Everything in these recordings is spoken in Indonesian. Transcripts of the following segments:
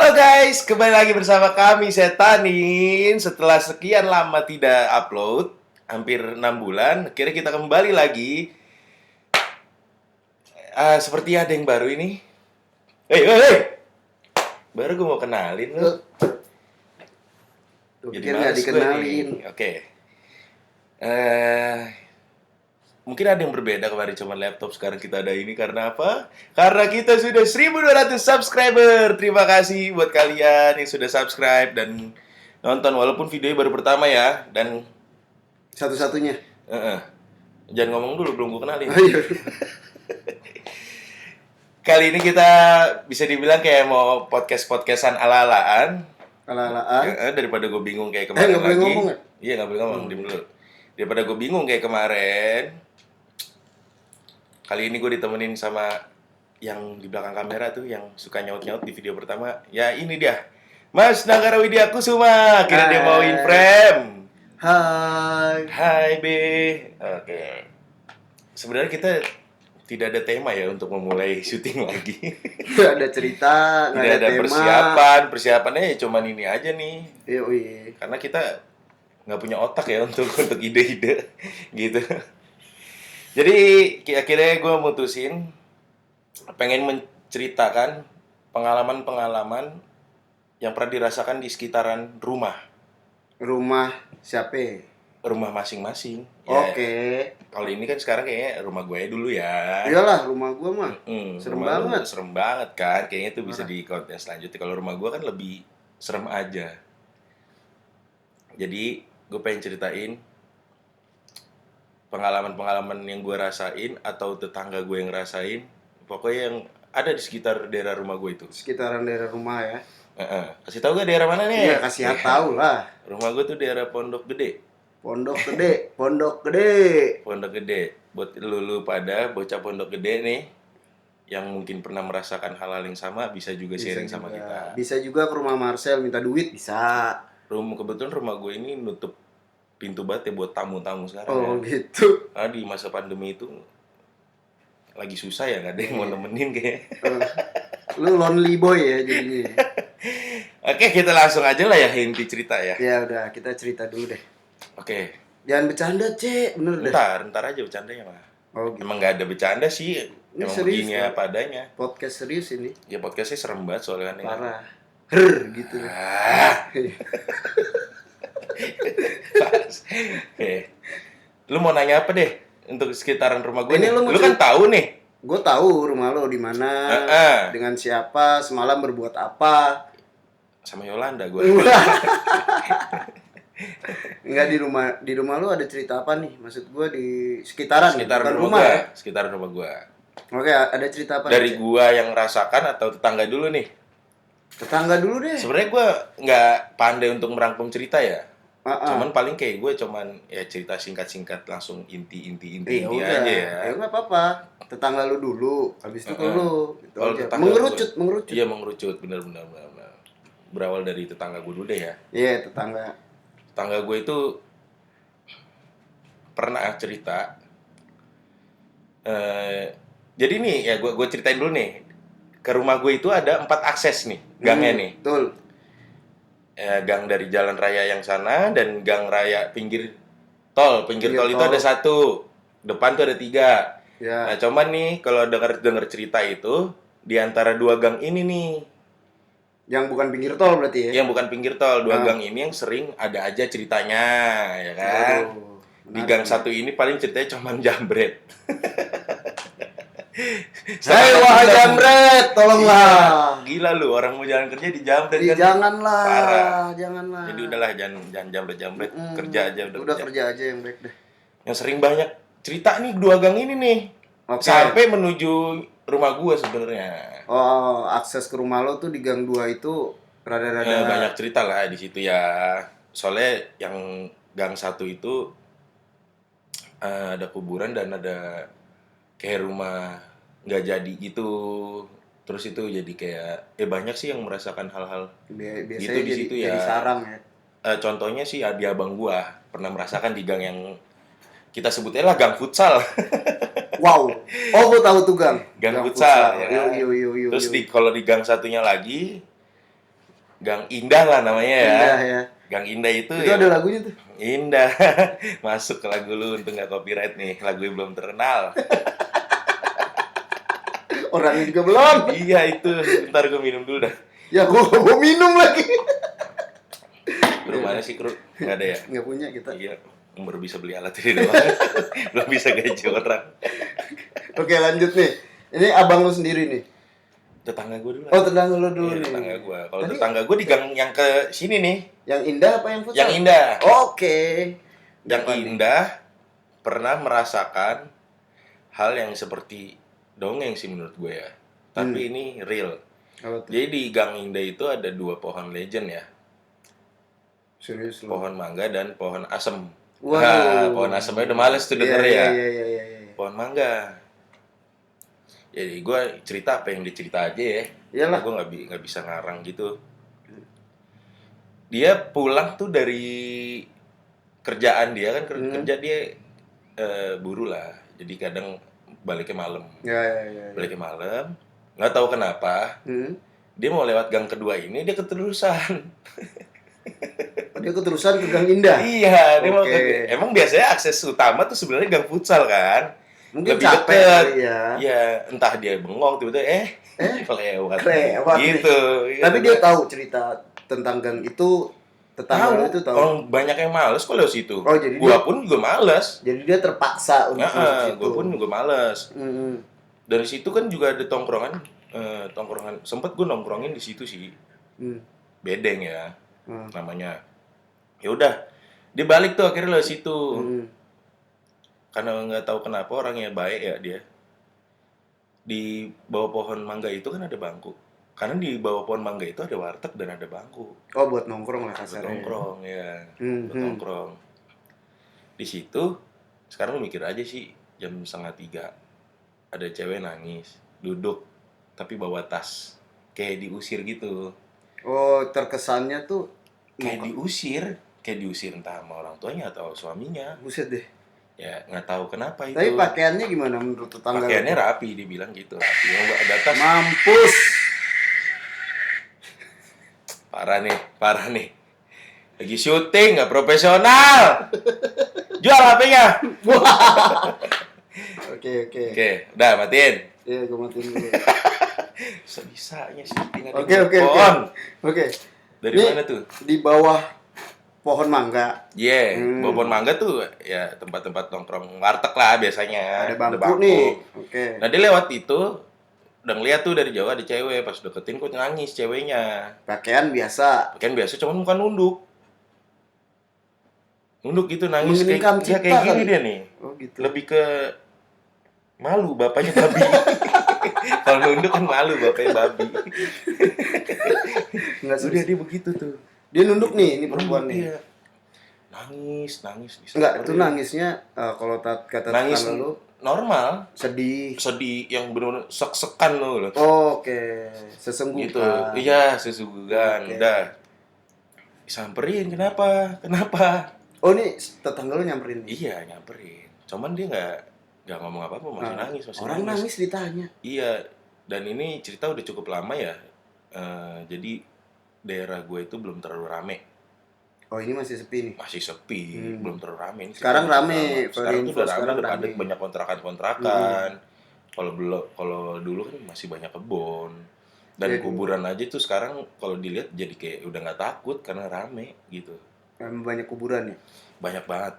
Halo guys, kembali lagi bersama kami Setanin. Setelah sekian lama tidak upload, hampir 6 bulan, akhirnya kita kembali lagi. Seperti ada yang baru ini. Hei! Baru gue mau kenalin lu. Gue Jadi pikir nggak males gue dikenalin. nih. Oke. Mungkin ada yang berbeda kemarin cuma laptop, sekarang kita ada ini karena apa? Karena kita sudah 1.200 subscriber. Terima kasih buat kalian yang sudah subscribe dan nonton walaupun videonya baru pertama ya. Dan Satu-satunya. jangan ngomong dulu, belum gue kenalin. Oh, iya. Kali ini kita bisa dibilang kayak mau podcast-podcastan ala-alaan. Ala-alaan. Daripada gue bingung kayak kemarin nggak boleh lagi. ngomong, ya? Iya, nggak boleh ngomong, diem dulu. Daripada gue bingung kayak kemarin, kali ini gue ditemenin sama yang di belakang kamera tuh, yang suka nyaut-nyaut di video pertama. Ya ini dia, Mas Nagara Widya Kusuma. Kira dia mau in frame. Hai B. Oke. Sebenarnya kita tidak ada tema ya untuk memulai syuting lagi. Nggak ada cerita, nggak Tidak ada tema. persiapannya ya cuman ini aja nih. Iya. Karena kita nggak punya otak ya untuk ide-ide gitu. Jadi akhirnya gue mutusin pengen menceritakan pengalaman-pengalaman yang pernah dirasakan di sekitaran rumah Rumah siapa? masing-masing. Oke. Kalau ini kan sekarang kayaknya rumah gue dulu ya. Iyalah, rumah gua mah. Serem Rumah lu banget. serem banget kan. Kayaknya itu bisa di konten selanjutnya. Kalau rumah gue kan lebih serem aja. Jadi gue pengen ceritain pengalaman-pengalaman yang gue rasain atau tetangga gue yang rasain, pokoknya yang ada di sekitar daerah rumah gue itu. Sekitaran daerah rumah ya. Kasih tahu gak daerah mana nih? Iya, kasih tahu lah. Rumah gue tuh daerah Pondok Gede. Pondok Gede, Pondok Gede. Pondok Gede. Buat lu pada bocah Pondok Gede nih yang mungkin pernah merasakan hal-hal yang sama, bisa juga sharing sama kita. Bisa juga ke rumah Marcel minta duit, bisa. Kebetulan rumah gue ini nutup pintu banget ya buat tamu-tamu sekarang. Oh ya. gitu. Di masa pandemi itu lagi susah ya, gak ada yang mau nemenin kayak. Lu lonely boy ya jadinya. Oke, kita langsung aja lah ya inti cerita ya. Ya udah, kita cerita dulu deh. Oke. Jangan bercanda, Cek. Bener deh. Ntar aja bercandanya mah. Oh, gitu. Emang gak ada bercanda sih. Ini Emang serius, begini Pak. apa adanya. Podcast serius ini. Ya podcastnya serem banget soalnya kan. Parah. Gitu. Oke. Lu mau nanya apa deh untuk sekitaran rumah gue? Ini Nih? lu Lu kan tahu nih. Gue tahu rumah lo di mana, dengan siapa, semalam berbuat apa. Sama Yolanda gue. Enggak, di rumah lo ada cerita apa nih? Maksud gue di sekitaran rumah ya? Sekitaran rumah gue. Oke, ada cerita apa? Dari gua yang rasakan atau tetangga dulu nih? Tetangga dulu deh. Sebenarnya gua nggak pandai untuk merangkum cerita ya. Uh-uh. Cuman paling kayak gue cuman ya cerita singkat-singkat langsung inti Udah. aja ya. Ya nggak apa-apa. Tetangga lu dulu, habis itu ke lu. Gitu Kalau aja. tetangga Mengerucut. Iya, mengerucut, benar. Berawal dari tetangga gue dulu deh ya. Iya, tetangga. Tetangga gue itu pernah cerita. Jadi nih ya gue ceritain dulu nih. Ke rumah gue itu ada 4 akses nih, gangnya nih. Betul. Gang dari jalan raya yang sana dan gang raya pinggir tol. Pinggir tol itu ada 1, depan tuh ada 3. Ya. Nah, cuman nih kalau dengar cerita itu di antara 2 gang ini nih. Yang bukan pinggir tol berarti ya? Yang bukan pinggir tol, 2 gang ini yang sering ada aja ceritanya, ya kan? Di gang 1 ini paling ceritanya cuman jambret. Hai wahai jambret, tolonglah. Gila lu, orang mau jalan kerja di jambret kan? Janganlah, Parah. janganlah. Jadi udahlah jangan jambret, kerja aja udah kerja aja yang baik deh. Yang sering banyak cerita nih 2 gang ini nih. Okay. Sampai menuju rumah gua sebenarnya. Oh, akses ke rumah lo tuh di gang 2 itu rada-rada Banyak cerita lah di situ ya. Soalnya yang gang 1 itu ada kuburan dan ada kayak rumah nggak jadi gitu. Terus itu jadi kayak banyak sih yang merasakan hal-hal biasanya gitu di situ ya. Jadi sarang ya. Contohnya sih di abang gua pernah merasakan di gang yang kita sebutnya lah gang futsal. Wow. Oh, gua tahu tuh gang. Gang futsal ya kan? Yo. Terus kalau di gang satunya lagi Gang Indah lah namanya ya. Indah ya. Gang Indah itu ya, ada lagunya tuh. Indah. Masuk ke lagu lu untuk nggak copyright nih. Lagu yang belum terkenal. Orangnya juga belum. Iya itu. Ntar gue minum dulu dah. Ya gua mau minum lagi. Bro mana sih Kru? Nggak ada ya? Nggak punya kita. Iya. Baru bisa beli alat ini doang. Belum bisa gaji orang. Oke lanjut nih. Ini abang lu sendiri nih. Tetangga gue dulu. Oh tetangga lu dulu Iya, nih. tetangga gue. Kalau Tadi- tetangga gue di gang yang ke sini nih. Yang indah apa yang futsal? Yang Indah. Oke. Yang Depan nih. Indah pernah merasakan hal yang seperti dongeng sih menurut gue ya. Tapi ini real. Apa tuh? Jadi di Gang Indah itu ada 2 pohon legend ya. Serius lu. Pohon mangga dan pohon asem. Waduh. Nah, pohon asemnya udah males tuh denger ya. Iya. Pohon mangga. Jadi gue cerita apa yang dicerita aja ya. Iyalah. Gue nggak bisa ngarang gitu. Dia pulang tuh dari kerjaan dia kan kerja dia buru lah. Jadi kadang baliknya malam. Ya. Baliknya malam. Nggak tahu kenapa. Dia mau lewat gang kedua ini dia keterusan. Dia keterusan ke Gang Indah. Iya, dia mau Oke. emang biasanya akses utama tuh sebenarnya gang futsal kan. Mungkin Lebih capek deket. kali ya. Ya, entah dia bengong tiba-tiba kelewat. Kelewat Gitu. nih. Tapi dia tahu cerita tentang gang itu, tetangga lu itu tahu. Orang banyak yang males kok lewat situ. Oh, jadi Gua pun juga males. Jadi dia terpaksa untuk masuk situ. Gua pun juga males. Mm-mm. Dari situ kan juga ada tongkrongan sempet gua nongkrongin di situ sih. Bedeng ya namanya. Ya udah, dia balik tuh akhirnya lewat situ. Karena nggak tahu kenapa orangnya baik ya dia. Di bawah pohon mangga itu kan ada bangku. Karena di bawah pohon mangga itu ada warteg dan ada bangku. Oh, buat nongkrong lah Buat kasarnya. nongkrong ya. Buat nongkrong. Di situ sekarang lu mikir aja sih jam 2:30 ada cewek nangis, duduk tapi bawa tas. Kayak diusir gitu. Oh, terkesannya tuh Kayak diusir entah sama orang tuanya atau suaminya. buset deh. Ya nggak tahu kenapa itu. Tapi pakaiannya gimana menurut tetangga? Pakaiannya rapi, dibilang gitu. Rapi, nggak ada tas. Mampus. Parah nih. Lagi syuting, nggak profesional. Jual HP-nya. Oke. Oke, udah matiin. Iya, gue matiin dulu. Sebisanya syuting ada Oke. Oke. Dari Ini mana tuh? Di bawah pohon mangga. Iya, Bobon Mangga tuh ya tempat-tempat nongkrong warteg lah biasanya. Ada bangku nih. Oke. Nah dia lewat itu, udah ngeliat tuh dari jauh ada cewek, pas deketin kok nangis ceweknya. Pakaian biasa. Kan biasa cuman bukan nunduk. Nunduk gitu nangis Mengeningkan kayak cipta gini kali. dia nih. Oh gitu. Lebih ke malu bapaknya babi. Kalau nunduk kan malu bapaknya babi. Enggak Udah dia begitu tuh. Dia nunduk nih, ini perempuan nih. Iya. Nangis. Enggak, itu nangisnya kalau kata nangis tetangga lu normal, sedih. yang benar-benar sek-sekan loh. Oke, sesenggukan. Gitu. Iya, sesungguhan. Oke. Udah. Samperin kenapa? Oh, ini tetangga lu nyamperin nih. Iya, nyamperin. Cuman dia nggak ngomong apa-apa, masih nangis, Orang nangis ditanya. Iya, dan ini cerita udah cukup lama ya. Jadi daerah gue itu belum terlalu rame. Oh, ini masih sepi nih. Masih sepi, belum terlalu rame. Ini Sekarang cerita rame, lama. Sekarang tuh udah rame, sekarang udah ada rame. banyak kontrakan. Kalau dulu kan masih banyak kebun. Dan Iya, kuburan aja tuh sekarang kalau dilihat jadi kayak udah nggak takut karena rame gitu. Memang banyak kuburan ya. Banyak banget.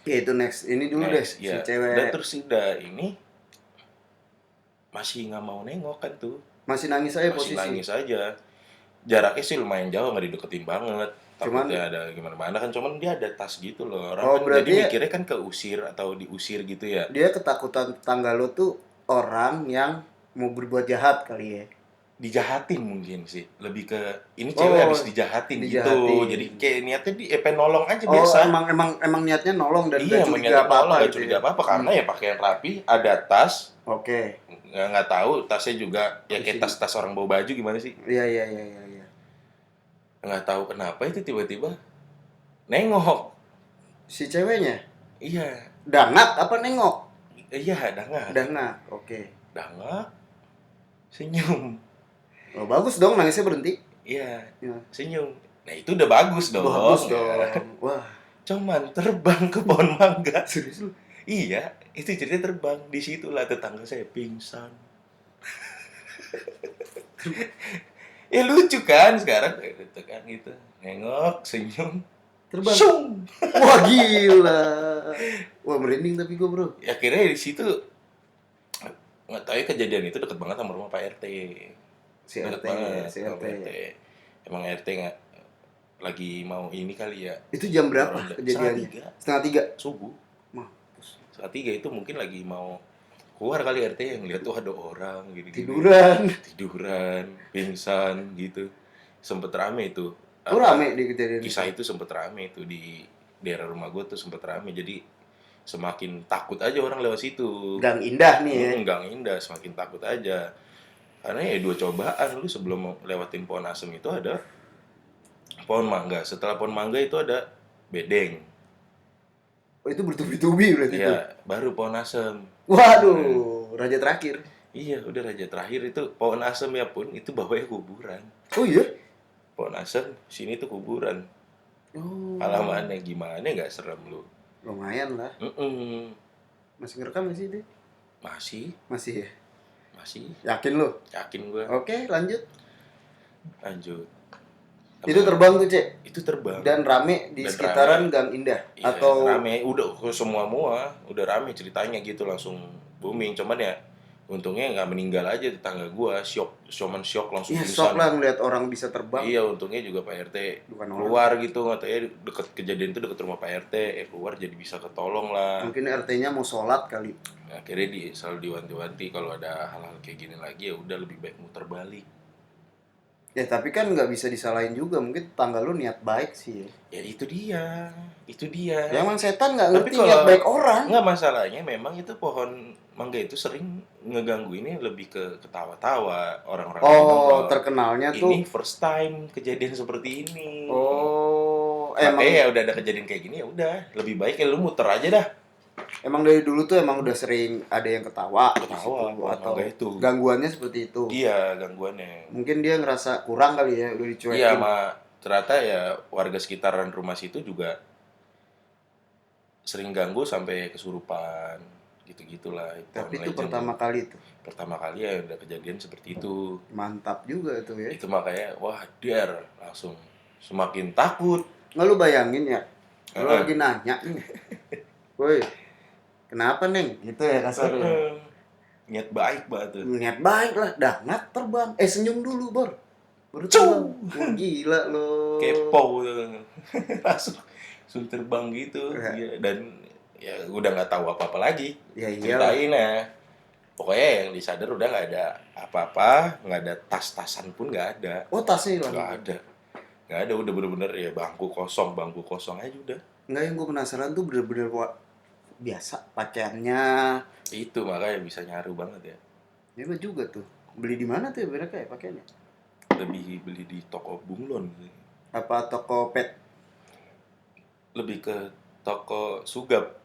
Ya itu next. Ini dulu deh si ya. cewek. Dan terus udah ini masih nggak mau nengok kan tuh. Masih nangis aja Masih posisi. nangis aja. Jaraknya sih lumayan jauh, nggak dideketin banget. Cuman- Takutnya ada gimana-mana kan. Cuman dia ada tas gitu loh. Orang Oh, kan berarti jadi ya- mikirnya kan keusir atau diusir gitu ya. Dia ketakutan tetangga lu tuh orang yang mau berbuat jahat kali ya. Dijahatin mungkin sih. Lebih ke ini cewek Oh, habis dijahatin gitu. dijahatin. Jadi kayak niatnya pengen nolong aja Oh, biasa. emang niatnya nolong dan Iya, gak curiga niatnya apa-apa nolong, nggak gitu curiga ya. apa-apa karena ya pakaian rapi, ada tas, Oke. nggak tahu tasnya juga ya kayak Isi. tas-tas orang bawa baju gimana sih? Iya. Nggak tahu kenapa itu tiba-tiba nengok. Si ceweknya Iya, dangak apa nengok? dangak. Dangak. Oke. Dangak, senyum. Oh, bagus dong nangisnya berhenti. Iya, Ya. senyum. Nah itu udah bagus dong. Bagus dong. Wah. Cuman terbang ke pohon mangga. Serius lu? Iya, itu ceritanya terbang. Disitulah tetangga saya pingsan. Ya lucu kan sekarang gitu kan gitu. Nengok, senyum, Terbang. Syung. Wah gila. Wah merinding tapi gue bro. Ya, akhirnya di situ nggak tahu ya kejadian itu deket banget sama rumah Pak RT. Si Deket RT, banget si sama RT. Pak RT. Emang RT nggak lagi mau ini kali ya. Itu jam berapa Ronda. kejadiannya? 2:30 Setengah 3. subuh. Mampus. 2:30 itu mungkin lagi mau keluar kali RT yang lihat tuh ada orang gitu. Tiduran, pingsan gitu. Sempet rame itu. Oh rame di kejadian Kisah itu sempet rame itu di daerah rumah gue tuh sempet rame. Jadi semakin takut aja orang lewat situ. Gang Indah nih ya. Gang Indah, semakin takut aja. Karena ya 2 cobaan lu sebelum lewatin pohon asem itu ada pohon mangga. Setelah pohon mangga itu ada bedeng. Oh itu bertubi-tubi berarti itu. Iya, baru pohon asem. Waduh, raja terakhir. Iya, udah raja terakhir itu pohon asem ya pun itu bawahnya kuburan. Oh iya? Pohon asem sini tuh kuburan. Oh. Halamannya gimana nggak serem lu? Lumayan lah. Masih ngerekam gak sih dia? Masih. Masih. Yakin lu? Yakin gua. Oke, lanjut. Itu terbang tuh, Cek? Itu terbang. Dan rame di sekitaran Gang Indah? Iya, atau rame, udah semua udah rame ceritanya gitu langsung booming. Cuman ya untungnya nggak meninggal aja tetangga gua, syok langsung ya, pingsan. shock lah ngeliat orang bisa terbang. Iya, untungnya juga Pak RT Bukan keluar orang. Gitu, katanya deket kejadian itu deket rumah Pak RT, keluar jadi bisa ketolong lah. Mungkin RT-nya mau sholat kali. Akhirnya selalu diwanti-wanti kalau ada hal-hal kayak gini lagi ya udah lebih baik muter balik. Ya tapi kan nggak bisa disalahin juga, mungkin tetangga lu niat baik sih ya. Itu dia. Ya emang setan nggak ngerti kalau, niat baik orang. Nggak, masalahnya memang itu pohon mangga itu sering ngeganggu ini lebih ke ketawa-tawa orang-orang. Oh, terkenalnya tuh ini first time kejadian seperti ini. Oh, emang ya udah ada kejadian kayak gini ya udah lebih baik ya lu muter aja dah. Emang dari dulu tuh emang udah sering ada yang ketawa atau itu. Gangguannya seperti itu. Iya, gangguannya. Mungkin dia ngerasa kurang kali ya, udah dicuekin. Iya, ternyata ya warga sekitaran rumah situ juga sering ganggu sampai kesurupan gitu-gitulah. Tapi itu pertama kali tuh. Pertama kali ya udah kejadian seperti itu. Mantap juga itu ya. Itu makanya wah langsung semakin takut. Nggak lu bayangin ya, lu lagi nanya nih. Woi, kenapa Neng? Gitu ya kasarnya. Niat baik banget tuh. Niat baik lah, dangat terbang. Senyum dulu, Bor. Baru terbang. Gila lo. Kepo langsung terbang gitu. Ya. Dan ya udah nggak tahu apa-apa lagi. Ya, ceritain ya. Pokoknya yang disadar udah nggak ada apa-apa, nggak ada tas-tasan pun nggak ada. Oh, tasnya hilang? Nggak ada, udah bener-bener ya bangku kosong aja udah. Nggak, yang gue penasaran tuh bener-bener biasa pakaiannya. Itu makanya bisa nyaru banget ya. Ya juga tuh. Beli di mana tuh ya mereka ya pakaiannya? Lebih beli di toko bunglon sih. Apa toko pet? Lebih ke toko sugap.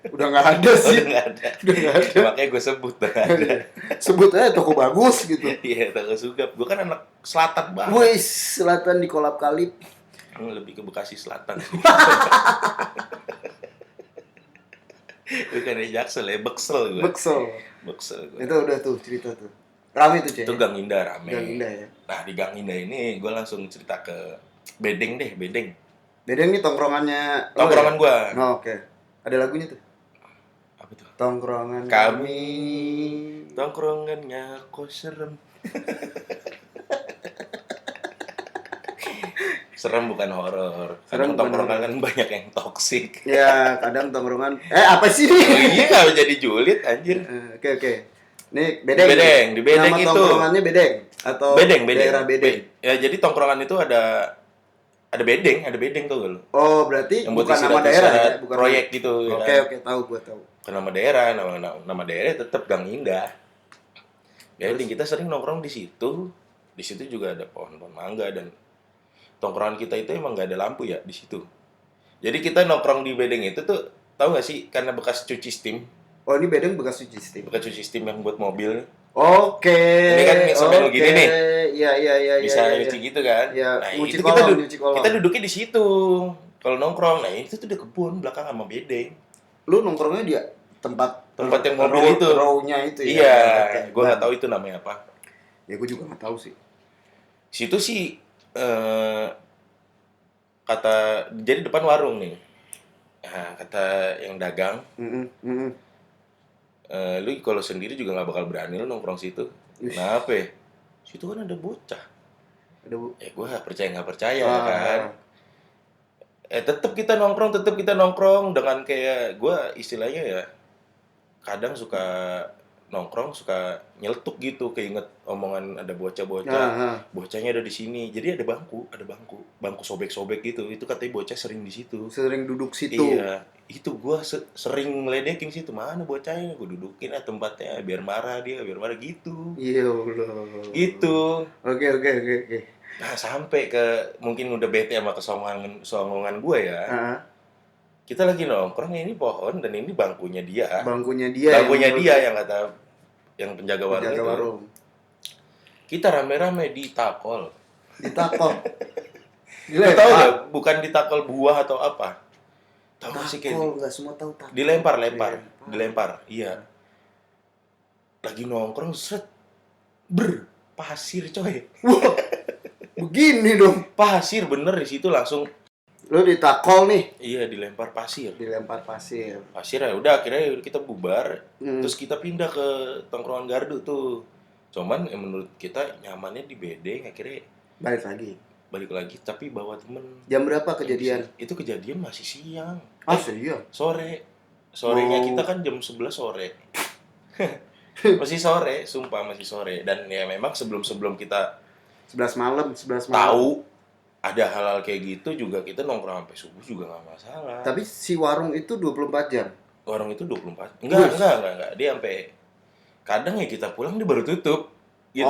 Udah nggak ada sih. Udah nggak ada. Makanya gue sebut dah ada. Sebut aja toko bagus gitu. Iya, toko sugap. Gue kan anak selatan banget. Wih, selatan di Kolab Kalip. Lebih ke Bekasi Selatan sih. Bukan di Jaksel ya, Beksel gue. Beksel gue. Itu udah tuh cerita tuh. Rame tuh, Cek. Itu Gang Indah rame. Gang Indah ya. Nah, di Gang Indah ini gue langsung cerita ke Bedeng deh, Bedeng. Bedeng nih tongkrongannya. Tongkrongan gue. Oh, oke. Ada lagunya tuh. Apa tuh? Tongkrongan kami. Tongkrongannya kok serem. Serem bukan horor. Kadang tongkrongan kan banyak yang toksik. Ya, kadang tongkrongan. Apa sih? Iya, nggak jadi julid anjir. Oke. Nih, Bedeng. Di Bedeng nama itu. Tongkrongannya Bedeng atau Bedeng. Daerah Bedeng. Ya, jadi tongkrongan itu ada bedeng tuh lu. Oh, berarti yang bukan nama daerah ya, bukan proyek nama. Gitu. Oke, gua tahu. Bukan nama daerah tetap Gang Indah. Jadi kita sering nongkrong di situ. Di situ juga ada pohon-pohon mangga dan tongkrongan kita itu emang nggak ada lampu ya di situ. Jadi kita nongkrong di Bedeng itu tuh tahu nggak sih karena bekas cuci steam. Oh, ini Bedeng bekas cuci steam. Bekas cuci steam yang buat mobil. Oke. Ini kan sambil gini nih. bisa nyuci gitu kan. Iya, Nah nyuci itu kolong, nyuci kolong. kita duduknya di situ kalau nongkrong. Nah itu tuh di kebun belakang sama bedeng. Lu nongkrongnya di tempat Yang mobil itu. row-nya itu ya. Iya, Okay. gue nggak tahu itu namanya apa. Ya gue juga nggak tahu sih. Situ sih kata jadi depan warung nih. Nah, kata yang dagang, lu kalau sendiri juga nggak bakal berani lu nongkrong situ. Kenapa? Ya? Situ kan ada bocah. Gue nggak percaya kan. Tetap kita nongkrong dengan kayak gue istilahnya ya. Kadang suka nongkrong, suka nyeletuk gitu, keinget omongan ada bocah-bocah, bocahnya ada di sini, jadi ada bangku sobek-sobek gitu, itu katanya bocah sering di situ, sering duduk situ. Iya, itu gua sering ngeledekin situ, mana bocahnya, gua dudukin tempatnya, biar marah gitu. Iya Allah. Gitu. Oke. Nah sampai ke mungkin udah bete sama kesongongan gua ya. Kita lagi nongkrong, ini pohon dan ini bangkunya dia yang kata yang penjaga warung itu. Kita rame-rame ditakol. Lu tahu nggak? Bukan ditakol buah atau apa? Tahu nggak sih kayak? Nggak semua tahu takol. Dilempar. Iya. Lagi nongkrong set, pasir coy. Wah, begini dong. Pasir bener di situ langsung. Lu ditakol nih. Iya, dilempar pasir. Pasir ya udah akhirnya kita bubar. Terus kita pindah ke tongkrongan gardu tuh. Cuman menurut kita nyamannya di bedeng, akhirnya balik lagi tapi bawa temen. Jam berapa kejadian? Itu kejadian masih siang. Iya. Sorenya kita kan jam 11 sore. Masih sore, sumpah masih sore. Dan ya memang sebelum kita 11 malam. Tahu ada hal-hal kayak gitu juga kita nongkrong sampai subuh juga nggak masalah. Tapi si warung itu 24 jam? Warung itu 24. Enggak. Dia sampai kadang ya kita pulang dia baru tutup gitu.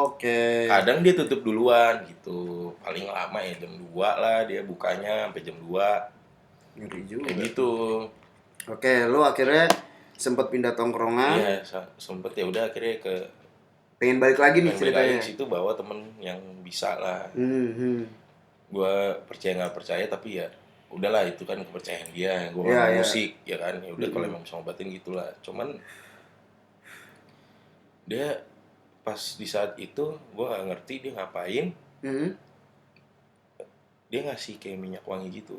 Oke. Kadang dia tutup duluan gitu. Paling lama ya jam 2 lah dia bukanya sampai jam 2. Ngeri juga. Kayak gitu. Oke, lu akhirnya sempat pindah tongkrongan. Iya, sempet ya udah akhirnya pengen balik lagi nih ceritanya. Balik situ bawa temen yang bisa lah. Gue percaya nggak percaya tapi ya udahlah itu kan kepercayaan dia. Gue musik ya kan. Ya udah kalau emang bisa ngobatin gitulah. Cuman dia pas di saat itu gue nggak ngerti dia ngapain. Dia ngasih kayak minyak wangi gitu.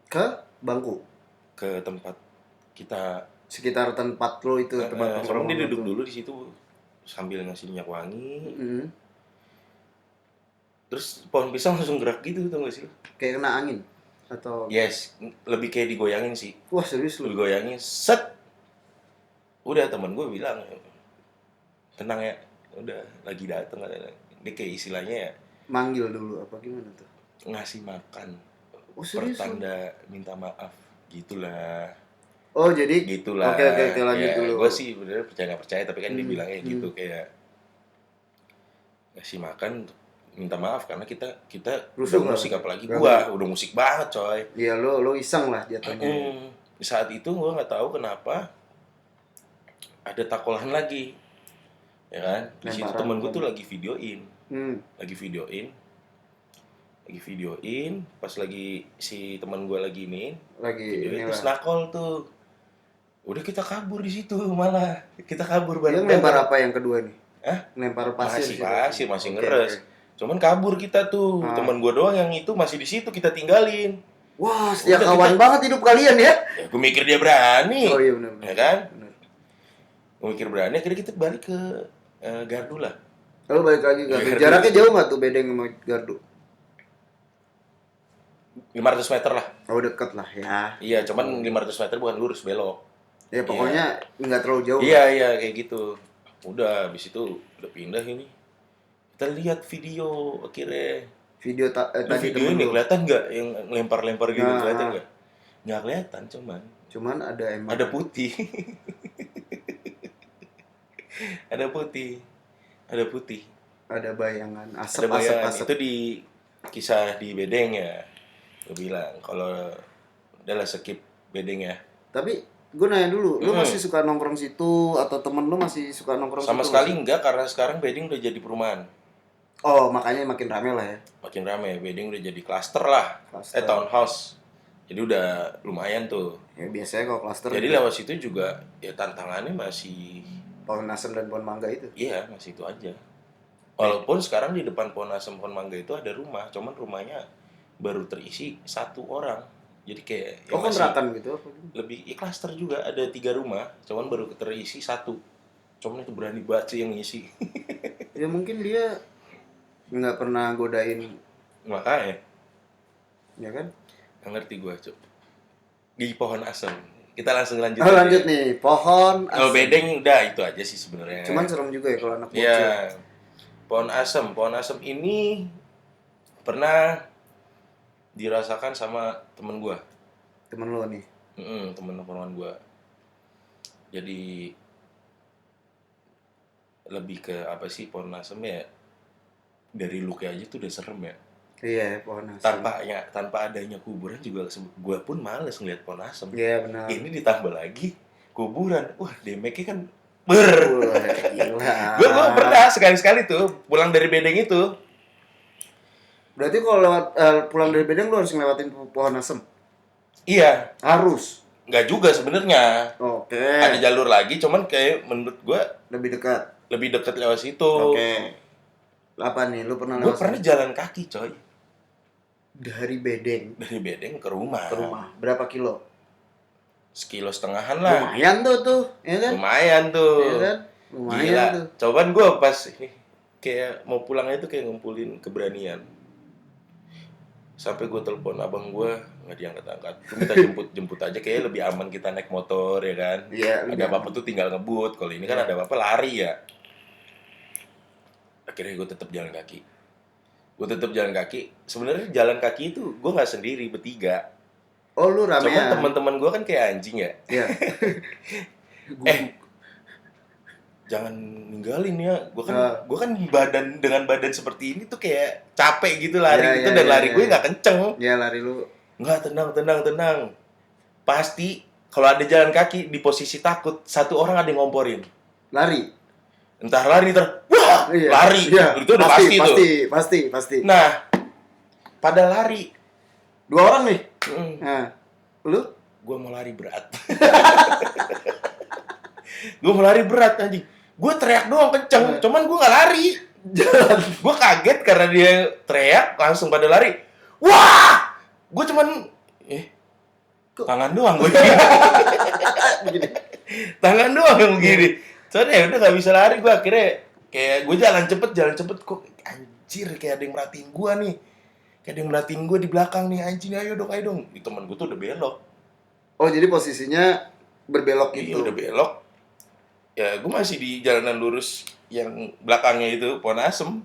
Ke bangku? Ke tempat kita. Sekitar tempat lo itu tempat nongkrong. Dia duduk dulu di situ sambil ngasih minyak wangi. Terus pohon pisang langsung gerak gitu, tau gak sih? Kayak kena angin? Atau? Yes, lebih kayak digoyangin sih. Wah serius lu? Digoyangin, set! Udah temen gue bilang, tenang ya, udah lagi dateng. Dia kayak istilahnya ya. Manggil dulu, apa gimana tuh? Ngasih makan. Pertanda minta maaf, gitulah. Oh jadi gitulah. Oke, lanjut dulu. Gue sih bener percaya nggak percaya tapi kan dibilangnya gitu kayak ngasih makan minta maaf karena kita rusuh udah musik apalagi gua udah musik banget coy. Iya lo iseng lah jatuhnya. Saat itu gua nggak tahu kenapa ada takolan lagi ya kan di situ temen gua tuh lagi videoin pas lagi si teman gua lagi videoin terus nakol tuh. Udah kita kabur di situ malah. Kita kabur bareng. Dia lempar apa yang kedua nih? Lempar pasir. Masih ngeres. Cuman kabur kita tuh. Teman gua doang yang itu masih di situ kita tinggalin. Wah, setia kawan banget hidup kalian ya. Gue mikir dia berani. Oh iya benar. Ya kan? Gue mikir berani akhirnya kita balik ke gardu lah. Lalu balik lagi ke gardu. Jaraknya jauh enggak tuh bedeng sama gardu? 500 meter lah. Oh dekat lah ya. Iya, cuman 500 meter bukan lurus belok. Ya pokoknya nggak terlalu jauh. Iya kayak gitu. Udah habis itu udah pindah ini. Kita lihat video akhirnya. Video tadi video ini kelihatan nggak yang lempar-lempar gitu kelihatan nggak? Nggak kelihatan cuman ada emang. Ada putih. Ada putih. Ada bayangan asap. Itu di kisah di bedeng ya. Gue bilang kalau udahlah skip bedeng ya. Tapi gue nanya dulu, lu masih suka nongkrong situ atau temen lu masih suka nongkrong sama situ? Sama sekali enggak karena sekarang bedeng udah jadi perumahan. Oh, makanya makin rame lah ya. Makin rame, wedding udah jadi klaster lah. Cluster. Townhouse. Jadi udah lumayan tuh. Ya biasanya kalau cluster Jadi lewat situ juga ya tantangannya masih, pohon asem dan pohon mangga itu. iya masih itu aja. Walaupun sekarang di depan pohon asem pohon mangga itu ada rumah, cuman rumahnya baru terisi 1 orang. Jadi kayak ya Oh, masih kontrakan gitu apa? lebih cluster juga, ada 3 rumah, cuman baru terisi 1. Cuman itu berani banget sih yang ngisi. Ya mungkin dia nggak pernah godain, Makanya ya kan? nggak ngerti gua, Cuk. Di pohon asem. Kita langsung lanjut. Oh, lanjut nih, pohon Kalau asem. bedeng udah itu aja sih sebenarnya. Cuman serem juga ya kalau anak bocil. ya, pohon asem. Pohon asem ini pernah dirasakan sama temen gua. Temen lo nih. Temen-temen gua. Jadi lebih ke apa sih pohon asem ya? Dari look aja tuh udah serem ya. Iya, pohon asem. Tanpa adanya kuburan juga gua pun males ngeliat pohon asem. Iya, benar. Ini ditambah lagi kuburan. Wah, damage-nya kan Wah, gila. Gua pernah sekali-sekali tuh pulang dari bedeng itu. Berarti kalau lewat pulang dari bedeng lo harus ngelewatin pohon asem. Iya, Harus. nggak juga sebenarnya. Oke. Ada jalur lagi, cuman kayak menurut gua Lebih dekat. lebih deket lewat situ. Oke. Apa nih? Lu pernah Gua lewat pernah sana? jalan kaki, coy. Dari bedeng Dari bedeng ke rumah. ke rumah. Berapa kilo? 1,5 kilo lah. Lumayan tuh, ya kan? Lumayan tuh. Ya kan? Lumayan Gila. tuh. Cobaan gua pas kayak mau pulangnya itu kayak ngumpulin keberanian. Sampai gue telepon abang gue nggak diangkat-angkat. Gue minta jemput aja, kayaknya lebih aman kita naik motor ya kan. Iya. Ada apa-apa tuh tinggal ngebut. Kalau ini kan ada apa-apa lari ya. Akhirnya gue tetap jalan kaki. Sebenarnya jalan kaki itu gue nggak sendiri, bertiga. Oh, lu ramean. Cuman teman-teman gue kan kayak anjing ya. Iya. Jangan ninggalin ya. Gue kan dengan badan seperti ini tuh kayak capek gitu lari Iya, gitu, iya, dan iya, lari iya. gue nggak kenceng. Ya lari lu. Nggak, tenang. Pasti kalau ada jalan kaki di posisi takut, 1 orang ada yang ngomporin. Lari. Entah lari, wah, Iya. lari. Iya. Itu udah pasti tuh. Pasti. Nah, pada lari. 2 orang nih. Mm, Nah, lu? Gue mau lari berat. Gue mau lari berat anjing. Gue teriak doang kenceng, cuman gue nggak lari. Jalan. Gue kaget karena dia teriak, langsung pada lari. Wah! Gue cuman tangan doang gue Begini. tangan doang yang begini. Soalnya ya udah nggak bisa lari, gue akhirnya kayak gue jalan cepet kok anjir, kayak ada yang merhatiin gue nih. Kayak ada yang merhatiin gue di belakang nih, anjing, ayo dong. Itu temen gue tuh udah belok. Oh, jadi posisinya berbelok Iya, gitu. udah belok. Ya, gue masih di jalanan lurus yang belakangnya itu pohon asem.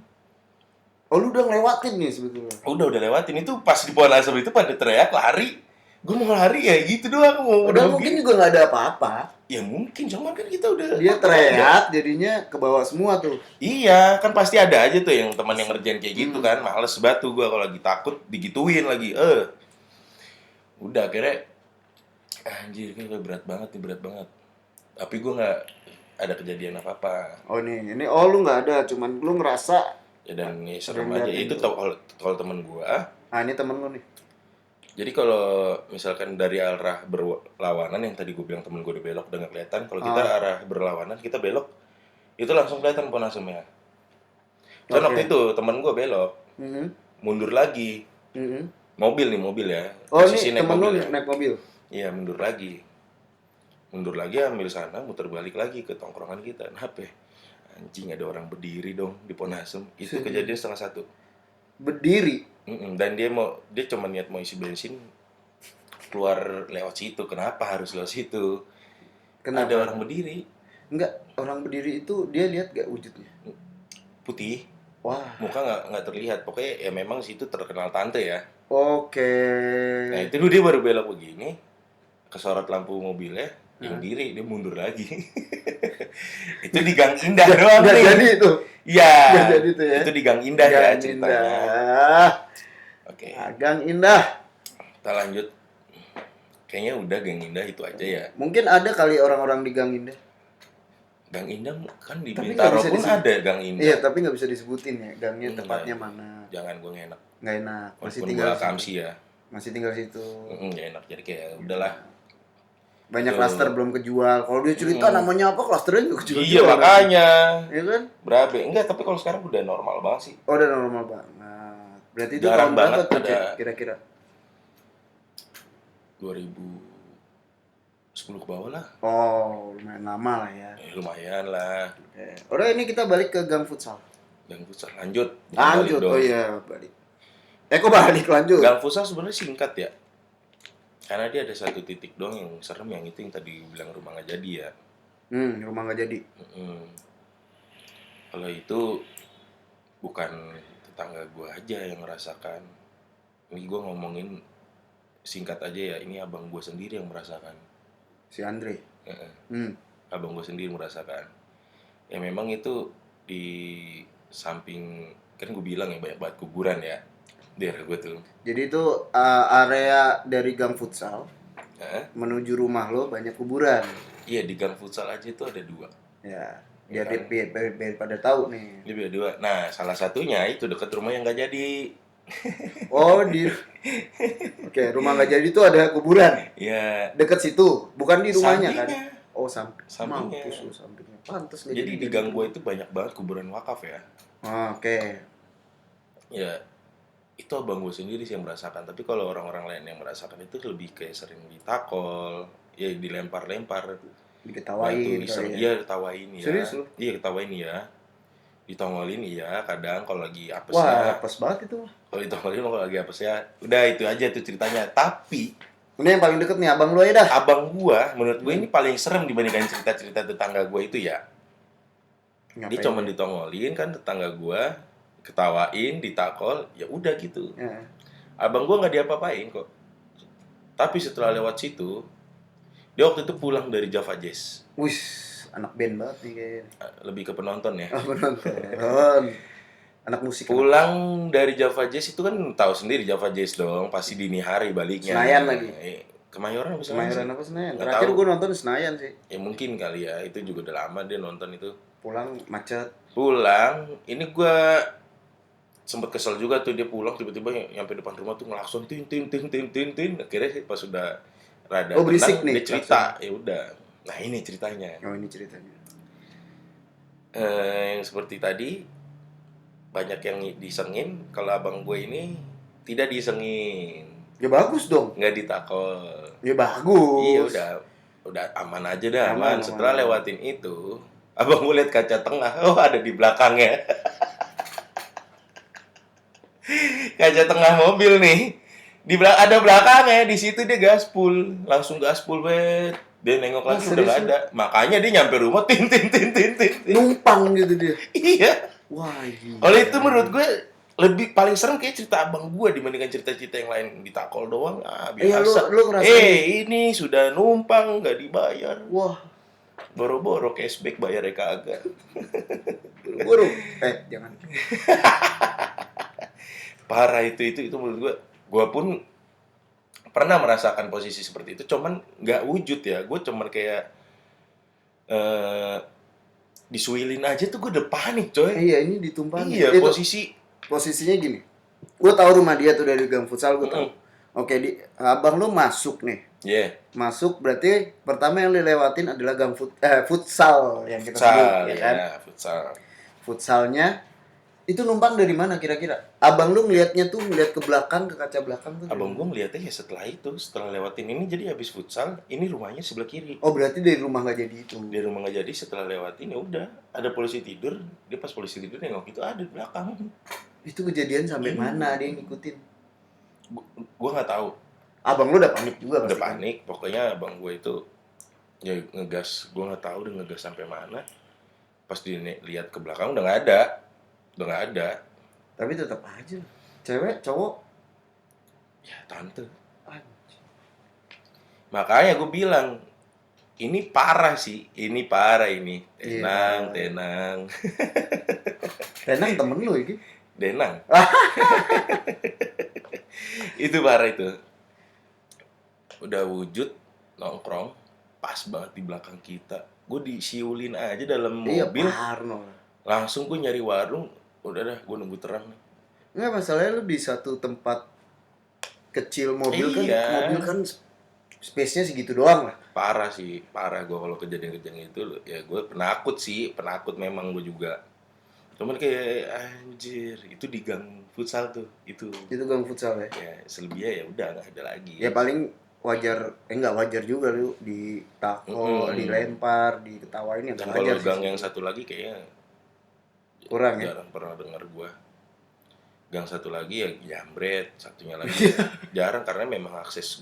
Oh, lu udah ngelewatin nih sebetulnya. Udah lewatin itu, pas di pohon asem itu pada teriak lari. Gue mau lari ya gitu doang. Padahal mungkin juga nggak ada apa-apa. Ya mungkin, cuman kan kita udah Dia teriak, jadinya ke bawah semua tuh. Iya, kan pasti ada aja tuh yang teman yang ngerjain kayak gitu kan. Males batu gua kalau lagi takut digituin lagi. Udah akhirnya anjir, kayak berat banget. Tapi gua nggak ada kejadian apa-apa. Oh ini lu nggak ada, cuman lu ngerasa. Ya dan ini serem Serem aja. banget Itu itu. kalau temen gua. Ah, ini temen lu nih. Jadi kalau misalkan dari arah berlawanan yang tadi gue bilang temen gue udah belok udah nggak kelihatan. Kalau kita arah berlawanan kita belok, itu langsung kelihatan pohon asemnya. Dan waktu itu temen gue belok, Mhm. mundur lagi. Mhm. Mobil ya. Oh, Posisi ini temen lu ya. naik mobil. Iya, mundur lagi ambil sana, muter balik lagi ke tongkrongan kita. Kenapa ya? Anjing, ada orang berdiri dong di pohon asem. Itu kejadian 1:30. Berdiri. Dan dia cuma niat mau isi bensin, keluar lewat situ. Kenapa harus lewat situ? Kenapa? Ada orang berdiri. Enggak, orang berdiri itu dia lihat gak wujudnya? Putih, Wah. muka nggak terlihat. Pokoknya ya memang situ terkenal tante ya. Oke. Nah itu dia baru belok begini, kesorot lampu mobilnya, yang diri dia mundur lagi. Itu di Gang Indah doang Nggak nih. jadi itu. Iya. Nggak jadi tuh ya. Itu di Gang Indah ya Gang ceritanya. Indah. Oke. Gang Indah. Kita lanjut. Kayaknya udah Gang Indah itu aja ya. Mungkin ada kali orang-orang di Gang Indah. Gang Indah kan di Tapi Bintaro nggak bisa pun disebut. ada Gang Indah. Iya, tapi nggak bisa disebutin ya gangnya Enggak, tepatnya mana. jangan, gue nggak enak. Nggak enak. Masih Walaupun tinggal gue situ. Kamsi ya. Masih tinggal situ. Nggak enak. Jadi kayak udahlah. Banyak Itu. klaster belum kejual. Kalau dia cerita namanya apa, klasternya juga kejual. Iya makanya. Iya kan? Berabe. Enggak, tapi kalau sekarang udah normal banget sih. Oh, udah normal banget. Berarti itu Jarang tahun berapa banget tuh, ada. Cek, kira-kira? 2010 ke bawah lah. Oh, lumayan lama lah ya. Lumayan lah. Oke. Udah, ini kita balik ke gang futsal. Gang futsal lanjut. Bukan Lanjut. balik dong. Oh iya, balik. Kok balik lanjut? Gang futsal sebenarnya singkat ya. Karena dia ada satu titik doang yang serem, yang itu yang tadi bilang rumah nggak jadi ya. Rumah nggak jadi. Kalau itu bukan tetangga gue aja yang merasakan. Ini gue ngomongin singkat aja ya. Ini abang gue sendiri yang merasakan. Si Andre. Abang gue sendiri merasakan. Ya memang itu di samping, kan gue bilang ya banyak banget kuburan ya. Daerah gue tuh. Jadi itu area dari gang futsal menuju rumah lo banyak kuburan. Iya, di gang futsal aja itu ada 2. Ya, Ya biar kan? biar pada tahu nih. Dia ada 2. Nah, salah satunya itu dekat rumah yang nggak jadi. Oh, Oke, rumah nggak jadi itu ada kuburan. Iya. Dekat situ, bukan di rumahnya kan? Sampingnya. Oh, sampingnya. Sampingnya. Mampus lu, sampingnya. Pantes nggak Jadi di gang gue itu banyak banget kuburan wakaf ya. Oke. Ya, itu abang gue sendiri sih yang merasakan. Tapi kalau orang-orang lain yang merasakan itu lebih kayak sering ditakol, ya dilempar-lempar, Diketawain iseng. kali ya. Iya, ketawain ya. Serius lu? Iya, ketawain ya. Ditongolin iya, kadang kalau lagi apes Wah, ya. pas banget itu. Kalau ditongolin kalau lagi apes ya. Udah itu aja tuh ceritanya. Tapi Ini yang paling deket nih, abang lu aja dah. abang gua menurut gue ini paling serem dibandingkan cerita-cerita tetangga gua itu ya. Dia cuma ditongolin kan tetangga gua, ketawain, ditakol, ya udah gitu. Ya. Abang gua nggak diapa-apain kok. Tapi setelah lewat situ, dia waktu itu pulang dari Java Jazz. Wih, anak band banget nih kayaknya. Lebih ke penonton ya. Oh, penonton. Anak musik. Pulang dari Java Jazz itu kan tahu sendiri Java Jazz dong, pasti dini hari baliknya. Senayan lagi. Kemayoran apa Senayan? Kemayoran apa Senayan? Nggak Terakhir tahu. gue nonton Senayan sih. Ya mungkin kali ya, itu juga udah lama dia nonton itu. Pulang macet. Pulang, ini gua sempet kesel juga tuh, dia pulang tiba-tiba nyampe depan rumah tuh ngelakson tin tin tin tin tin tin. Akhirnya sih pas udah rada berisik tenang, nih, dia cerita, ya udah. Nah ini ceritanya. Oh, ini ceritanya. Yang seperti tadi banyak yang disengin, kalau abang gue ini tidak disengin, Ya bagus dong. nggak ditakol. Ya bagus. Iya udah aman aja dah, Aman, aman. Setelah aman. lewatin itu, abang gue lihat kaca tengah, oh ada di belakangnya. Kaca tengah mobil nih, ada belakangnya, di situ dia gaspul, langsung gaspul bet. Dia nengok lagi udah nggak ada, makanya dia nyampe rumah tin tin tin tin tin. Numpang gitu dia. Iya. Wah, gila. Oleh itu menurut gue lebih paling serem kayak cerita abang gue dibandingkan cerita-cerita yang lain, ditakol doang biasa. Lu ngerasain. Ini sudah numpang nggak dibayar. Wah, Boro-boro cashback bayarnya kagak. buru. Jangan. Parah itu menurut gue pun pernah merasakan posisi seperti itu, cuman nggak wujud ya. Gue cuman kayak disuilin aja tuh gue udah panik coy. Iya, ini ditumpangin. Iya, posisinya gini. Gue tahu rumah dia tuh dari gang futsal, gue tahu. Oke, abang lu masuk nih. Iya. Yeah. Masuk berarti pertama yang dilewatin adalah gang futsal yang kita sebut, ya kan? Futsal. Futsalnya itu numpang dari mana kira-kira? Abang lu ngelihatnya tuh ngelihat ke belakang, ke kaca belakang tuh. Abang gue ngeliatnya ya setelah lewatin ini, jadi habis futsal, ini rumahnya sebelah kiri. Oh, berarti dari rumah nggak jadi itu. Dari rumah nggak jadi, setelah lewatin ya udah, ada polisi tidur, dia pas polisi tidur nengok itu ada di belakang. Itu kejadian sampai mana dia ngikutin? Gue nggak tahu. Abang lu udah panik juga Udah pasti kan? panik, pokoknya abang gue itu ya ngegas, gue nggak tahu dia ngegas sampai mana. Pas dia lihat ke belakang udah nggak ada. Tapi tetap aja. Cewek, cowok, Ya tante. anjing. Makanya gue bilang, ini parah sih, ini parah ini. Tenang, Iya. tenang. Tenang temen lu ini. Denang. Itu parah itu. Udah wujud nongkrong pas banget di belakang kita. gue disiulin aja dalam Iya, mobil. parno. Langsung gue nyari warung, udah dah gue nunggu terang. Enggak, masalahnya lu di satu tempat kecil mobil Iya. kan space-nya segitu doang lah. Parah sih, parah gue kalau kejadian-kejadian itu. Ya gue penakut memang gue juga. Cuman kayak anjir, itu di gang futsal tuh, itu. Itu gang futsal ya. Ya selebihnya ya udah nggak ada lagi. Ya paling wajar, enggak wajar juga lu ditako, dilempar, diketawain ya Dan wajar kalau sih. gang yang satu lagi kayaknya Kurang ya. jarang pernah dengar gue. Gang satu lagi ya jambret, satunya lagi jarang karena memang akses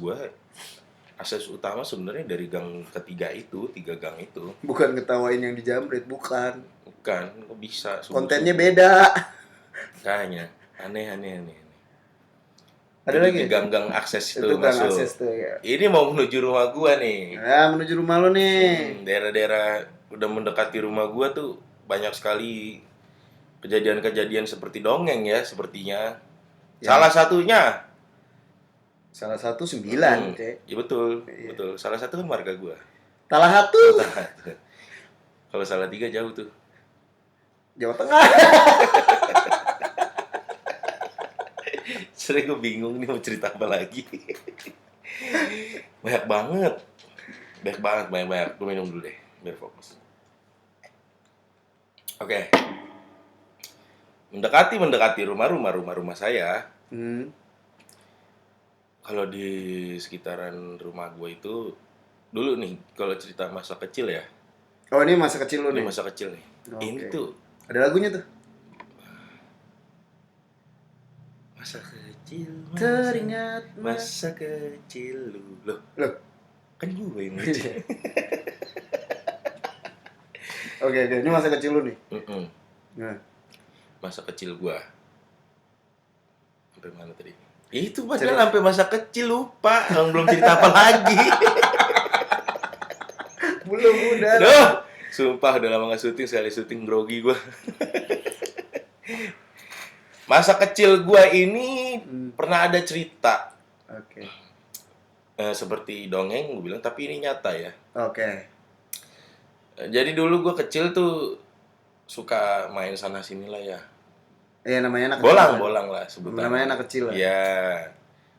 utama sebenarnya dari gang ketiga itu, 3 gang itu. Bukan ngetawain yang dijamret, bukan. Bukan, kok bisa? Kontennya beda. Kayaknya aneh. Ada Jadi lagi di ya? gang-gang akses itu Itu gang masuk. akses tuh ya. Ini mau menuju rumah gua nih. Nah, menuju rumah lo nih. Daerah-daerah udah mendekati rumah gua tuh banyak sekali kejadian-kejadian seperti dongeng ya sepertinya. Ya. Salah satu 9, Cek. ya betul, Iya. betul. Salah satu kan marga gua. Salah satu. Kalau salah 3 jauh tuh. Jawa Tengah. Sering gue bingung nih mau cerita apa lagi. Banyak banget. Gue minum dulu deh, biar fokus. Oke. Mendekati rumah saya. Kalau di sekitaran rumah gue itu dulu nih, kalau cerita masa kecil ya. Oh, ini masa kecil lo Ini nih. masa kecil nih. Oke. Ini tuh Ada lagunya tuh. masa kecil. Teringat Masa kecil lu. Loh, kan gue yang Iya. lucu. Oke, ini masa kecil lu nih. Nah, Masa kecil gua. Sampai mana tadi? Itu padahal sampai masa kecil lupa. Belum cerita apa lagi. belum udah. Aduh, sumpah udah lama gak syuting, sekali syuting grogi gua. Masa kecil gua ini pernah ada cerita. Oke. Seperti dongeng gue bilang, tapi ini nyata ya. Oke. Jadi dulu gua kecil tuh suka main sana sini lah ya. Iya, namanya anak kecil. Bolang lah sebutannya. Namanya anak kecil lah. Iya.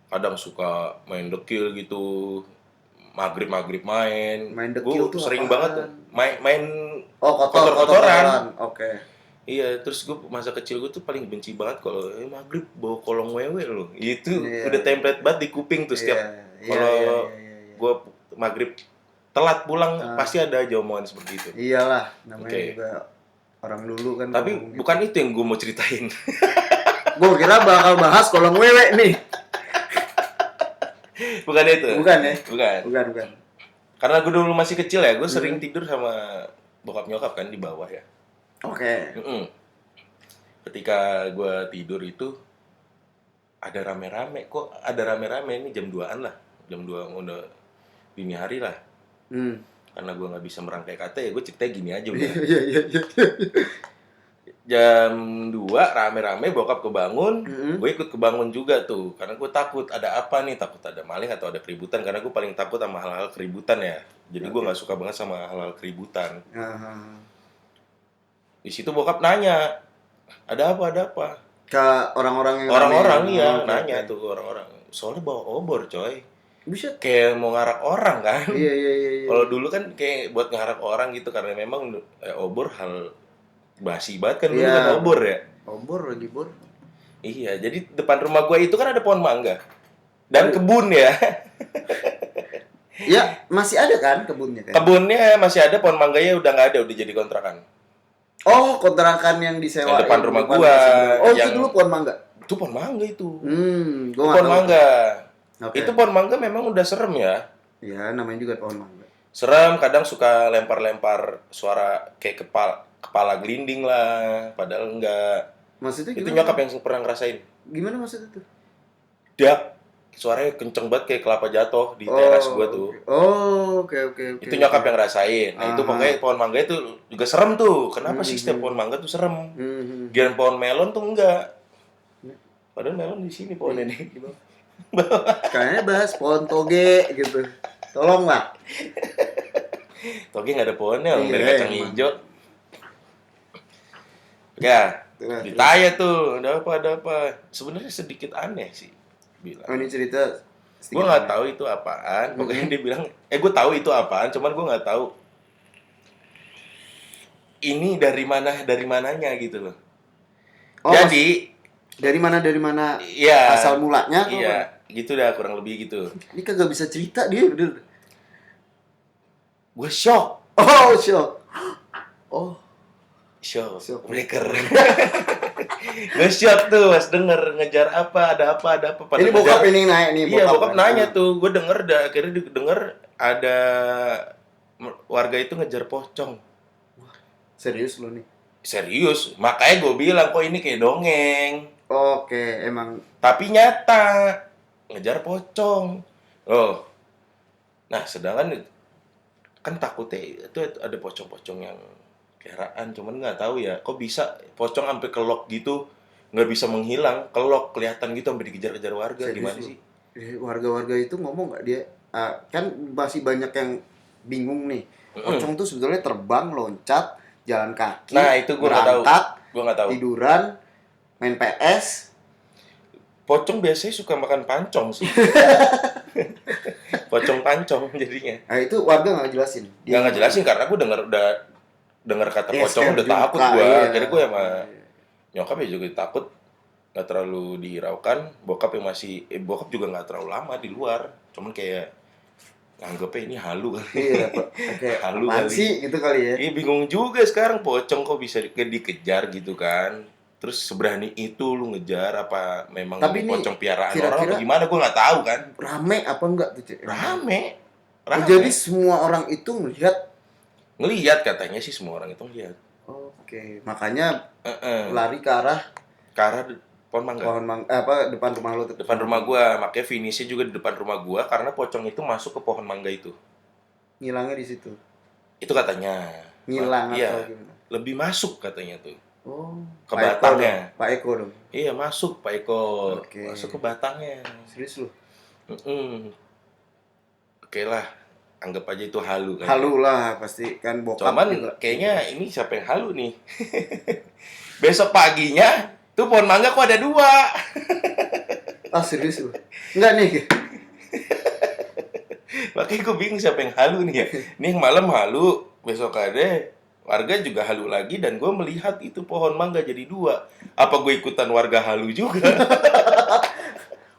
Kadang suka main dekil gitu. Maghrib main. Main dekil Gua tuh sering apaan? banget tuh. Main Oh, kotor-kotoran. Oke. Iya, terus gue masa kecil gue tuh paling benci banget kalau maghrib bawa kolong wewe loh. Itu Iya. udah template banget di kuping tuh setiap Iya, kalau iya. gue maghrib telat pulang pasti ada aja omongan seperti itu. Iyalah, namanya Oke. juga orang dulu kan. Tapi bukan itu yang gue mau ceritain. Gue kira bakal bahas kolong wewe nih. Bukan itu. Bukan ya? Bukan. Karena gue dulu masih kecil ya, gue sering tidur sama bokap nyokap kan di bawah ya. Oke. Ketika gue tidur itu ada rame-rame, ini jam 2-an lah, jam 2 udah dini hari lah. Karena gue nggak bisa merangkai kata ya gue cerita gini aja udah. Iya. Jam 2 rame-rame bokap kebangun, Mm-mm. gue ikut kebangun juga tuh. Karena gue takut ada apa nih, takut ada maling atau ada keributan. Karena gue paling takut sama hal-hal keributan ya. Jadi gue nggak suka banget sama hal-hal keributan. Di situ bokap nanya, ada apa? Ke orang-orang yang Orang-orang rame. iya Oh, oke, nanya oke. tuh orang-orang. Soalnya bawa obor coy. Bisa. Kayak mau ngarak orang kan. Iya. Kalau dulu kan kayak buat ngarak orang gitu karena memang obor hal basi banget kan dulu Iya. kan obor ya. Obor lagi bor. Iya, jadi depan rumah gue itu kan ada pohon mangga dan kebun ya. Ya, masih ada kan kebunnya kan? Kebunnya masih ada, pohon mangganya udah nggak ada, udah jadi kontrakan. Oh, kontrakan yang disewa Yang depan rumah gua, Oh, yang- itu dulu pohon mangga. Itu pohon mangga itu. Gua Pohon mangga. Oke. Itu pohon mangga memang udah serem ya. Ya, namanya juga pohon mangga. Serem, kadang suka lempar-lempar suara kayak kepala gelinding lah, padahal enggak. Maksudnya Itu gimana? nyokap yang pernah ngerasain. Gimana maksudnya tuh? Dak, suaranya kenceng banget kayak kelapa jatuh di teras gua tuh. Oh, oke. Itu nyokap yang ngerasain. Nah, itu Aha. pokoknya pohon mangga itu juga serem tuh. Kenapa sih setiap pohon mangga tuh serem? Gian pohon melon tuh enggak. Padahal melon di sini pohon ini. Kayaknya bahas pohon toge gitu. Tolong lah. Toge nggak ada pohonnya, Iya, dari kacang emang. hijau. Ya, Terus. ditanya tuh, ada apa? Sebenarnya sedikit aneh sih, bilang. Oh, ini cerita Gue sedikit nggak aneh. tahu itu apaan. Pokoknya Mm-mm. dia bilang, gue tahu itu apaan, cuman gue nggak tahu ini dari mananya gitu loh. Oh, Jadi, dari mana iya, asal mulanya atau iya, apa? gitu dah kurang lebih gitu. Ini kagak bisa cerita dia, bener. Gue shock, Oh, shock. Oh, shock. breaker. Gue shock tuh pas denger ngejar ada apa. Pada Ini bokap ini naik nih, iya, bokap kan? nanya Ah. tuh, gue denger dah, akhirnya denger ada warga itu ngejar pocong. Serius lo nih? Serius, makanya gue bilang kok ini kayak dongeng. Oke, emang. Tapi nyata ngejar pocong. Oh, nah sedangkan kan takutnya itu ada pocong-pocong yang piaraan, cuman nggak tahu ya, kok bisa pocong sampai kelok gitu, nggak bisa menghilang, kelok kelihatan gitu sampai dikejar-kejar warga, Serius gimana lo? sih? Warga-warga itu ngomong nggak dia? Kan masih banyak yang bingung nih. Mm-mm. Pocong tuh sebetulnya terbang, loncat, jalan kaki, Nah itu gue nggak tahu, berangkat, gue nggak tahu. tiduran, main PS. Pocong biasanya suka makan pancong sih, pocong pancong jadinya. Nah itu warga nggak jelasin. Nggak jelasin karena gue udah dengar kata Ya, pocong scare udah juga, takut gue. iya. Akhirnya gue sama nyokap ya juga takut, nggak terlalu dihiraukan. Bokap yang masih bokap juga nggak terlalu lama di luar, cuman kayak nganggepnya ini halu kali. Iya, kayak Halu apaan kali. sih gitu kali ya. Iya bingung juga sekarang pocong kok bisa dikejar gitu kan. Terus seberani itu lu ngejar apa memang Tapi ini ini pocong piaraan orang kira-kira atau gimana gue nggak tahu kan. Rame apa enggak tuh, Cek? Rame. Oh, jadi semua orang itu melihat. Ngelihat katanya sih semua orang itu ngelihat. Oke, makanya Heeh. lari ke arah Ke arah pohon mangga. depan rumah lo tuh. Depan rumah gua, makanya finishnya juga di depan rumah gua karena pocong itu masuk ke pohon mangga itu. Ngilangnya di situ. Itu katanya. Ngilang Iya, atau gimana? lebih masuk katanya tuh. Oh, Ke Pak Eko batangnya. dong. Pak Eko dong. Iya, masuk Pak Eko. Oke. Masuk ke batangnya. Serius lu? Oke lah, anggap aja itu halu kan. Halu lah pasti kan bokap Cuman juga. kayaknya ini siapa yang halu nih? Besok paginya tuh pohon mangga kok ada 2. Ah, serius lu? Enggak nih. Makanya gue bingung siapa yang halu nih ya. Ini yang malam halu, besok ada warga juga halu lagi dan gue melihat itu pohon mangga jadi 2. Apa gue ikutan warga halu juga?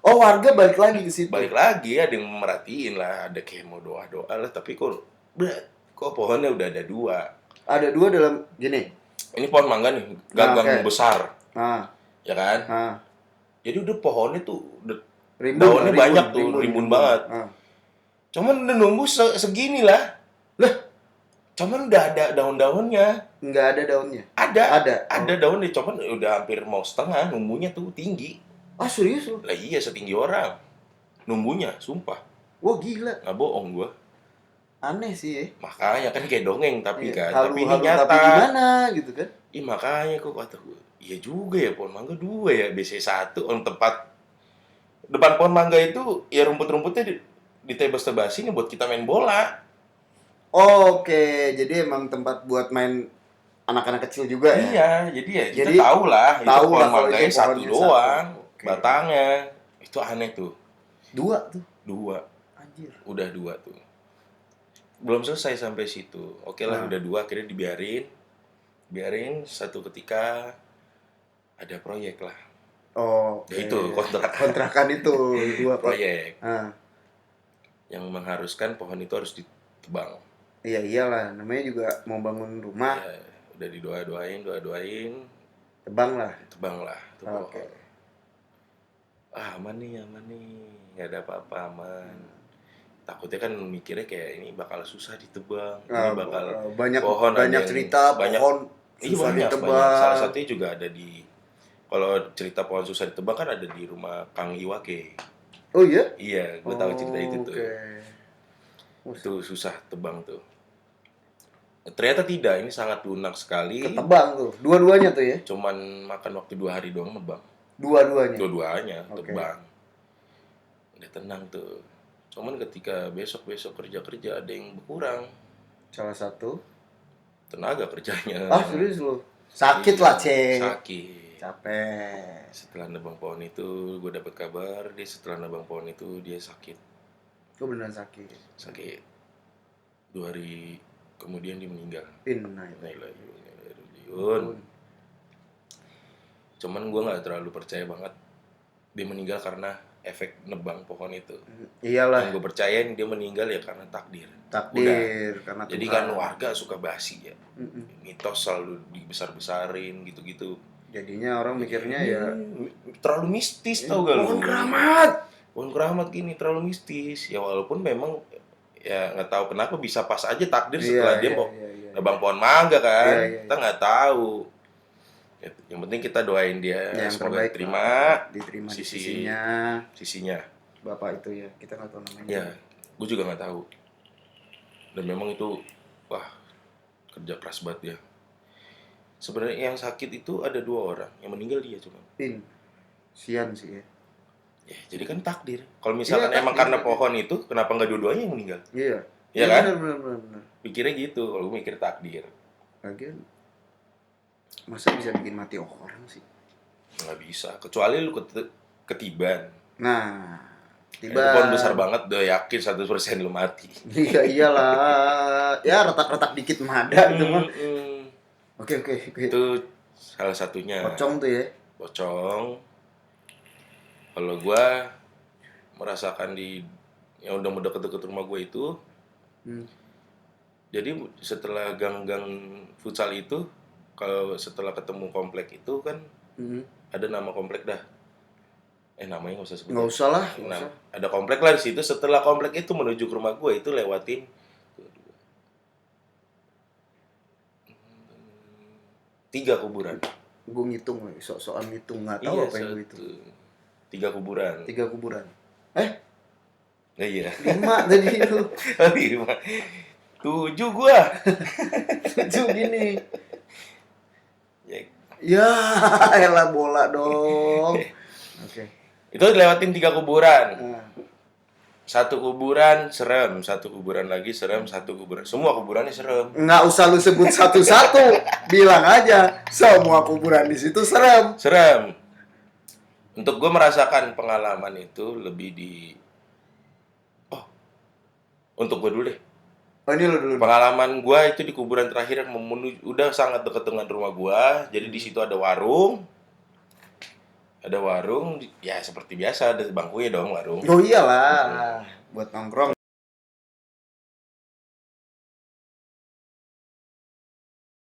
Oh, warga balik lagi ke situ. Balik lagi ada yang merhatiin lah, ada kayak mau doa-doa lah, tapi kok pohonnya udah ada 2. Ada 2 dalam gini. Ini pohon mangga nih, gagang oke. besar, Nah, ya kan? nah. Jadi udah pohonnya tuh udah Rimbun, daunnya banyak tuh, rimbun banget. Ah. Cuman udah nunggu segini lah. Lah, cuman udah ada daun-daunnya. nggak ada daunnya? Ada. Ada. Ada daunnya, cuman udah hampir mau setengah, numbunya tuh tinggi. Ah, serius lu? Lah iya, setinggi orang. Numbunya, sumpah. Wah, gila. Nggak bohong gua. Aneh sih ya. Makanya kan kayak dongeng tapi Iya, kan. Tapi ini halu-halu, nyata. tapi gimana gitu kan? Ih makanya kok kata gua. Iya juga ya, pohon mangga 2 ya. Biasanya 1 tempat. Depan pohon mangga itu ya rumput-rumputnya ditebas-tebasin buat kita main bola. Oke, jadi emang tempat buat main anak-anak kecil juga ya? Iya, jadi ya kita Jadi, tahu lah itu tahu pohon lah kalau mangganya itu 1 pohonnya doang. 1. Oke. Batangnya. Itu aneh tuh. 2 tuh. 2. Anjir. Udah 2 tuh. Belum selesai sampai situ. Oke lah, udah 2 akhirnya biarin satu ketika ada proyek lah. Oh, Ya itu kontrakan itu 2 proyek Ah. yang mengharuskan pohon itu harus ditebang. Iya iyalah, namanya juga mau bangun rumah, Ya, udah doain, tebang lah. tebang lah tuh pohon. Oke. Aman nih, nggak ada apa-apa, aman. Takutnya kan mikirnya kayak ini bakal susah ditebang, ini bakal banyak pohon ada banyak yang- cerita banyak- pohon iya susah banyak. ditebang. Salah satunya juga ada di, kalau cerita pohon susah ditebang kan ada di rumah Kang Iwake. Oh iya? Iya, gue tahu cerita itu tuh. Oke. Itu susah tebang tuh. Ternyata tidak, ini sangat lunak sekali. Ketebang tuh, dua-duanya tuh ya? Cuman makan waktu 2 hari doang nebang. Dua-duanya? Dua-duanya Oke. tebang. Udah tenang tuh. Cuman ketika besok kerja ada yang berkurang. Salah satu. tenaga kerjanya. Ah, serius lu? Sakit lah, Cek. Sakit. Capek. Setelah nebang pohon itu, gue dapat kabar dia setelah nebang pohon itu dia sakit. Gue beneran sakit. Sakit. 2 hari kemudian dia meninggal. Innalillahi. Cuman gue nggak terlalu percaya banget dia meninggal karena efek nebang pohon itu. Iyalah. Yang gue percayain dia meninggal ya karena takdir. Takdir karena Jadi Tuhan. kan warga suka basi ya. Mitos selalu dibesar-besarin gitu-gitu. Jadinya orang mikirnya ya terlalu mistis tau gak lu? pohon keramat. Pohon keramat gini terlalu mistis. Ya walaupun memang ya nggak tahu kenapa bisa pas aja takdir setelah dia nebang pohon mangga kan. Kita nggak tahu. Yang penting kita doain dia yang semoga terbaik diterima di sisinya. Bapak itu ya, kita nggak tahu namanya. Ya, gue juga nggak tahu. Dan memang itu wah kerja keras banget ya. Sebenarnya yang sakit itu ada 2 orang, yang meninggal dia cuma. Sian sih ya. Ya, jadi kan takdir. Kalau misalkan Iya, emang takdir. karena pohon itu, kenapa nggak dua-duanya yang meninggal? Iya. Iya kan? Benar. Pikirnya gitu, kalau gue mikir takdir. Lagian masa bisa bikin mati orang sih? Nggak bisa, kecuali lu ketiban. Nah, Itu pohon besar banget, udah yakin 100% lu mati. Iya iyalah. Ya retak-retak dikit mah ada itu mah. Oke. Itu salah satunya. Pocong tuh ya. Pocong. Kalau gua merasakan yang udah mau deket-deket rumah gue itu. Jadi setelah gang-gang futsal itu, kalau setelah ketemu komplek itu kan ada nama komplek dah. Namanya nggak usah sebut. Nggak usah lah. Ada komplek lah di situ. Setelah komplek itu menuju ke rumah gue itu lewatin 3 kuburan. Gue ngitung, sok-sokan ngitung nggak tahu apa yang gue itu. 3 kuburan. 3 kuburan. Nah, iya. 5 tadi itu. 7 gua. 7 gini. Ya, elah bola dong. Oke. Itu lewatin 3 kuburan. Nah. 1 kuburan serem, 1 kuburan lagi serem, 1 kuburan. Semua kuburannya serem. Nggak usah lu sebut satu-satu. Bilang aja, semua kuburan di situ serem. Serem. Untuk gue merasakan pengalaman itu lebih untuk gue dulu deh. Oh, ini lu dulu. Pengalaman gue itu di kuburan terakhir yang udah sangat dekat dengan rumah gue. Jadi di situ ada warung. Ya seperti biasa ada bangkunya dong warung. Oh iyalah, buat nongkrong.